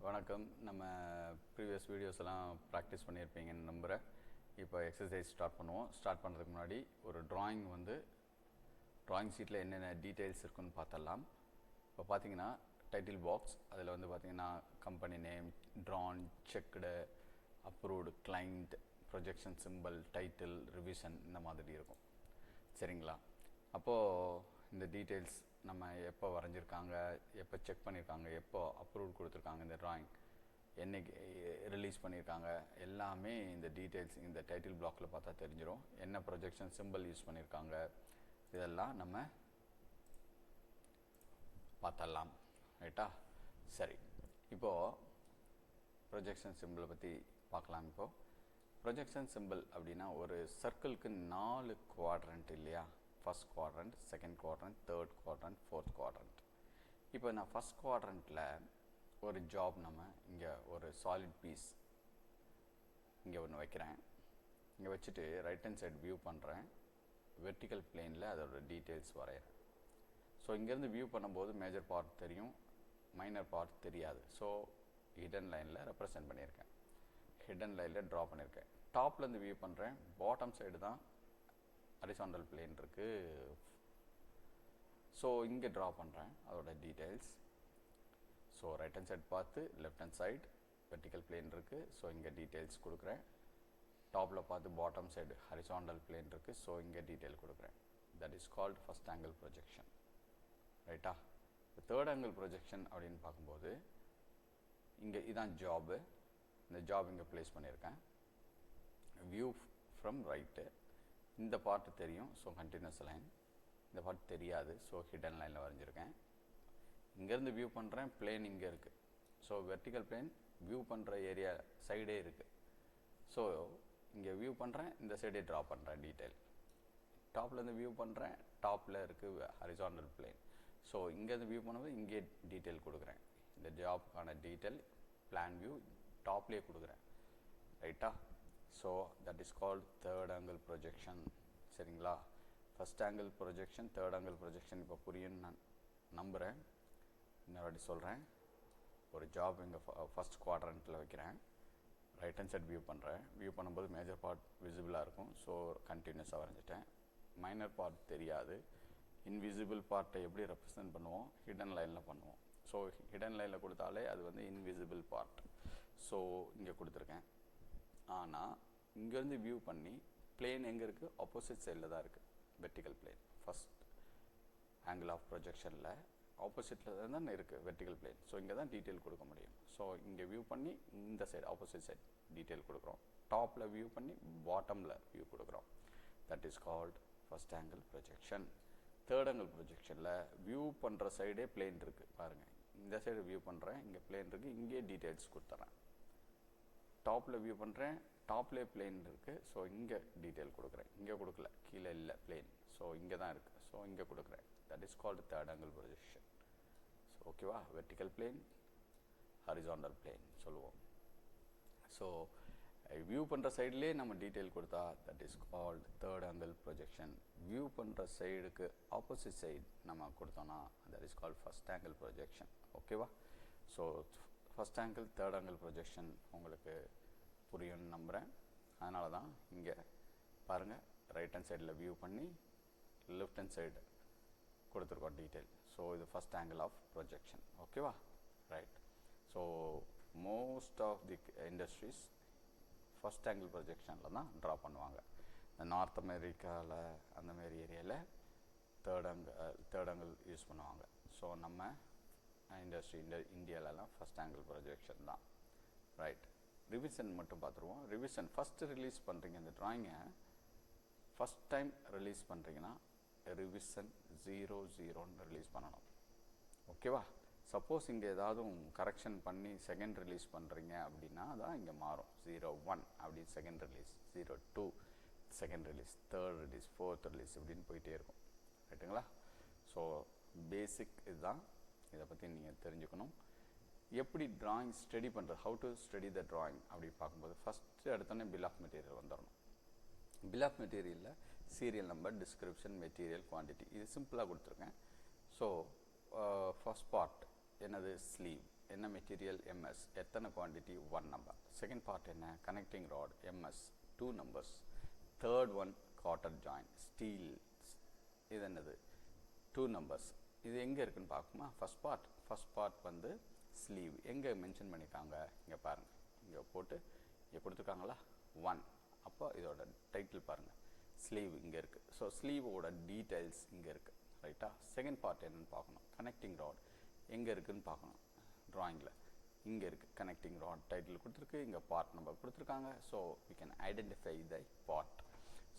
வணக்கம். நம்ம previous videos எல்லாம் ப்ராக்டிஸ் பண்ணியிருப்பீங்கன்னு நம்புகிறேன். இப்போ எக்ஸசைஸ் ஸ்டார்ட் பண்ணுவோம். ஸ்டார்ட் பண்ணுறதுக்கு முன்னாடி ஒரு ட்ராயிங் ட்ராயிங் ஷீட்டில் என்னென்ன டீட்டெயில்ஸ் இருக்குன்னு பார்த்தலாம். இப்போ பார்த்தீங்கன்னா டைட்டில் பாக்ஸ், அதில் பார்த்தீங்கன்னா company name, drawn, checked, approved, client, projection simple, title, revision இந்த மாதிரி இருக்கும். சரிங்களா? அப்போது இந்த டீட்டெயில்ஸ் நம்ம எப்போ வரைஞ்சிருக்காங்க, எப்போ செக் பண்ணியிருக்காங்க, எப்போ அப்ரூவல் கொடுத்துருக்காங்க, இந்த ட்ராயிங் என்னைக்கு ரிலீஸ் பண்ணியிருக்காங்க, எல்லாமே இந்த டீட்டெயில்ஸ் இந்த டைட்டில் பிளாக்கில் பார்த்தா தெரிஞ்சிடும். என்ன ப்ரொஜெக்ஷன் சிம்பிள் யூஸ் பண்ணியிருக்காங்க இதெல்லாம் நம்ம பார்த்தலாம். ரைட்டா? சரி, இப்போது ப்ரொஜெக்ஷன் சிம்பிளை பற்றி பார்க்கலாம். இப்போது ப்ரொஜெக்ஷன் சிம்பிள் அப்படின்னா ஒரு சர்க்கிளுக்கு 4 குவாட்ரண்ட் இல்லையா? First quadrant, second quadrant, third quadrant, fourth quadrant. இப்போ நான் ஃபஸ்ட் குவாட்ரண்ட்டில் ஒரு ஜாப் நம்ம இங்கே ஒரு சாலிட் பீஸ் இங்கே ஒன்று வைக்கிறேன். இங்கே வச்சுட்டு ரைட் ஹேண்ட் சைடு வியூ பண்ணுறேன். வெர்டிக்கல் பிளேனில் அதோட டீட்டெயில்ஸ் வரைகிறேன். ஸோ இங்கேருந்து வியூ பண்ணும்போது மேஜர் பார்ட் தெரியும், மைனர் பார்ட் தெரியாது. ஸோ ஹிடன் லைனில் ரெப்ரசன்ட் பண்ணியிருக்கேன், ஹிடன் லைனில் ட்ரா பண்ணியிருக்கேன். டாப்லேருந்து வியூ பண்ணுறேன். பாட்டம் சைடு தான் ஹரிசாண்டல் பிளேன் இருக்குது. ஸோ இங்கே ட்ரா பண்ணுறேன் அதோட details. So right hand side பார்த்து left hand side vertical plane இருக்குது. ஸோ இங்கே டீட்டெயில்ஸ் கொடுக்குறேன். டாப்பில் பார்த்து பாட்டம் சைடு ஹரிசாண்டல் பிளேன் இருக்குது. ஸோ இங்கே டீட்டெயில் கொடுக்குறேன். That is called first angle projection. ரைட்டா? இப்போ தேர்ட் ஆங்கிள் ப்ரொஜெக்ஷன் அப்படின்னு பார்க்கும்போது இங்கே இதான் ஜாபு. இந்த ஜாப் இங்கே ப்ளேஸ் பண்ணியிருக்கேன். View from right. இந்த பார்ட்டு தெரியும், ஸோ கண்டினியூஸ் லைன். இந்த பார்ட் தெரியாது, ஸோ ஹிடன் லைனில் வரைஞ்சிருக்கேன். இங்கேருந்து வியூ பண்ணுறேன், பிளேன் இங்கே இருக்குது. ஸோ வெர்டிக்கல் பிளேன் வியூ பண்ணுற ஏரியா சைடே இருக்குது. ஸோ இங்கே வியூ பண்ணுறேன், இந்த சைடே ட்ரா பண்ணுறேன் டீட்டெயில். டாப்லேருந்து வியூ பண்ணுறேன், டாப்பில் இருக்குது ஹரிசாண்டல் பிளேன். ஸோ இங்கேருந்து வியூ பண்ணும்போது இங்கே டீட்டெயில் கொடுக்குறேன். இந்த ஜாப்க்கான டீட்டெயில் பிளான் வியூ டாப்லேயே கொடுக்குறேன். ரைட்டா? So that is called third angle projection. சரிங்களா? First angle projection, third angle projection இப்போ புரியும்னு நான் நம்புகிறேன். இன்னொரு சொல்கிறேன். ஒரு ஜாப் இங்கே ஃபஸ்ட் குவாட்ரண்ட்டில் வைக்கிறேன். ரைட் ஹேண்ட் சைட் வியூ பண்ணுறேன். வியூ பண்ணும்போது மேஜர் பார்ட் விசிபிளாக இருக்கும். ஸோ கண்டினியூஸாக வரைஞ்சிட்டேன். மைனர் பார்ட் தெரியாது. இன்விசிபிள் பார்ட்டை எப்படி ரெப்ரசன்ட் பண்ணுவோம்? ஹிடன் லைனில் பண்ணுவோம். ஸோ ஹிடன் லைனில் கொடுத்தாலே அது இன்விசிபிள் பார்ட். ஸோ இங்கே கொடுத்துருக்கேன். ஆனால் இங்கேருந்து வியூ பண்ணி பிளேன் எங்கே இருக்குது? ஆப்போசிட் சைடில் தான் இருக்குது. Vertical plane first angle of ப்ரொஜெக்ஷனில் ஆப்போசிட்டில் தான் இருக்குது வெர்டிக்கல் பிளேன். ஸோ இங்கே தான் டீட்டெயில் கொடுக்க முடியும். ஸோ இங்கே வியூ பண்ணி இந்த சைடு ஆப்போசிட் சைட் டீட்டெயில் கொடுக்குறோம். டாப்பில் வியூ பண்ணி பாட்டமில் வியூ கொடுக்குறோம். That is called first angle projection. Third angle ப்ரொஜெக்ஷனில் வியூ பண்ணுற சைடே பிளேன் இருக்குது. பாருங்கள், இந்த சைடு வியூ பண்ணுறேன், இங்கே பிளேன் இருக்குது, இங்கே டீட்டெயில்ஸ் கொடுத்துட்றேன். டாப்பில் வியூ பண்ணுறேன், டாப்லேயே பிளேன் இருக்குது. ஸோ இங்கே டீட்டெயில் கொடுக்குறேன். இங்கே கொடுக்கல, கீழே இல்லை பிளேன். ஸோ இங்கே தான் இருக்குது. ஸோ இங்கே கொடுக்குறேன். That is called third angle projection. So ஓகேவா? வெர்டிக்கல் பிளேன், ஹரிசாண்டல் பிளேன் சொல்லுவோம். ஸோ வியூ பண்ணுற சைட்லேயே நம்ம டீட்டெயில் கொடுத்தா that is called third angle projection. View பண்ணுற சைடுக்கு ஆப்போசிட் சைடு நம்ம கொடுத்தோன்னா that is called first angle projection. ஓகேவா? So first angle, third angle projection உங்களுக்கு புரியும்னு நம்புகிறேன். அதனால தான் இங்கே பாருங்கள், ரைட் ஹேண்ட் சைடில் வியூ பண்ணி லெஃப்ட் ஹேண்ட் சைடு கொடுத்துருக்கோம் டீட்டெயில். ஸோ இது ஃபஸ்ட் ஆங்கிள் ஆஃப் ப்ரொஜெக்ஷன். ஓகேவா? Right. So most of the industries first angle ப்ரொஜெக்ஷனில் தான் ட்ரா பண்ணுவாங்க. இந்த நார்த் அமெரிக்காவில் அந்தமாரி ஏரியாவில் தேர்ட் ஆங்கிள் யூஸ் பண்ணுவாங்க. ஸோ நம்ம இண்டஸ்ட்ரி இந்தியாவிலலாம் ஃபஸ்ட் ஆங்கிள் ப்ரொஜெக்ஷன் தான். ரைட். ரிவிஷன் மட்டும் பார்த்துருவோம். ரிவிஷன் ஃபஸ்ட்டு ரிலீஸ் பண்ணுறீங்க இந்த ட்ராயிங்கை, ஃபஸ்ட் டைம் ரிலீஸ் பண்ணுறீங்கன்னா ரிவிஷன் 00ன்னு ரிலீஸ் பண்ணணும். ஓகேவா? சப்போஸ் இங்கே ஏதாவது கரெக்ஷன் பண்ணி செகண்ட் ரிலீஸ் பண்ணுறீங்க அப்படின்னா தான் இங்கே மாறும். 01 அப்படி second release, 02 second release, third release, fourth release இப்படின்னு போயிட்டே இருக்கும். ரைட்டுங்களா? ஸோ பேசிக் இதுதான். இதை பற்றி நீங்கள் தெரிஞ்சுக்கணும். எப்படி ட்ராயிங் ஸ்டடி பண்ணுறது, how to study the drawing அப்படி பார்க்கும்போது ஃபஸ்ட்டு எடுத்தோன்னே பில் ஆஃப் மெட்டீரியல் வந்துடணும். பில் ஆஃப் மெட்டீரியலில் serial number, description, material, quantity இது சிம்பிளாக கொடுத்துருக்கேன். ஸோ ஃபஸ்ட் பார்ட் என்னது? ஸ்லீவ். என்ன மெட்டீரியல் எம்எஸ், எத்தனை குவான்டிட்டி 1 நம்பர். செகண்ட் பார்ட் என்ன, connecting rod MS 2 numbers. Third one cotter join steel, இது என்னது 2 நம்பர்ஸ். இது எங்கே இருக்குன்னு பார்க்குமா. ஃபஸ்ட் பார்ட் வந்து ஸ்லீவ் எங்கே மென்ஷன் பண்ணியிருக்காங்க இங்கே பாருங்கள், இங்கே போட்டு இங்கே கொடுத்துருக்காங்களா 1. அப்போ இதோட டைட்டில் பாருங்கள், ஸ்லீவ் இங்கே இருக்குது. ஸோ ஸ்லீவோட டீட்டெயில்ஸ் இங்கே இருக்குது, ரைட்டா. செகண்ட் பார்ட் என்னென்னு பார்க்கணும், கனெக்டிங் ராட் எங்கே இருக்குதுன்னு பார்க்கணும். ட்ராயிங்கில் இங்கே இருக்குது கனெக்டிங் ராட், டைட்டில் கொடுத்துருக்கு, இங்கே பார்ட் நம்பர் கொடுத்துருக்காங்க. So we can identify the part.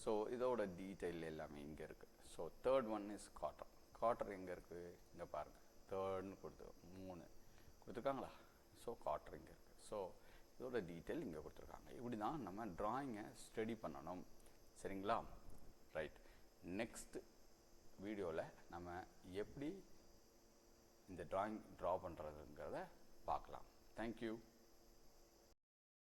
So இதோட டீட்டெயில் எல்லாமே இங்கே இருக்குது. So third one is cotter எங்கே இருக்குது இங்கே பாருங்கள், தேர்ட்னு கொடுத்து 3 கொடுத்துருக்காங்களா. ஸோ காட்டர் இங்கே இருக்குது. ஸோ இதோட டீட்டெயில் இங்கே கொடுத்துருக்காங்க. இப்படி தான் நம்ம ட்ராயிங்கை ஸ்டடி பண்ணணும், சரிங்களா. ரைட், நெக்ஸ்ட் வீடியோவில் நம்ம எப்படி இந்த ட்ராயிங் ட்ரா பண்ணுறதுங்கிறத பார்க்கலாம். தேங்க்யூ.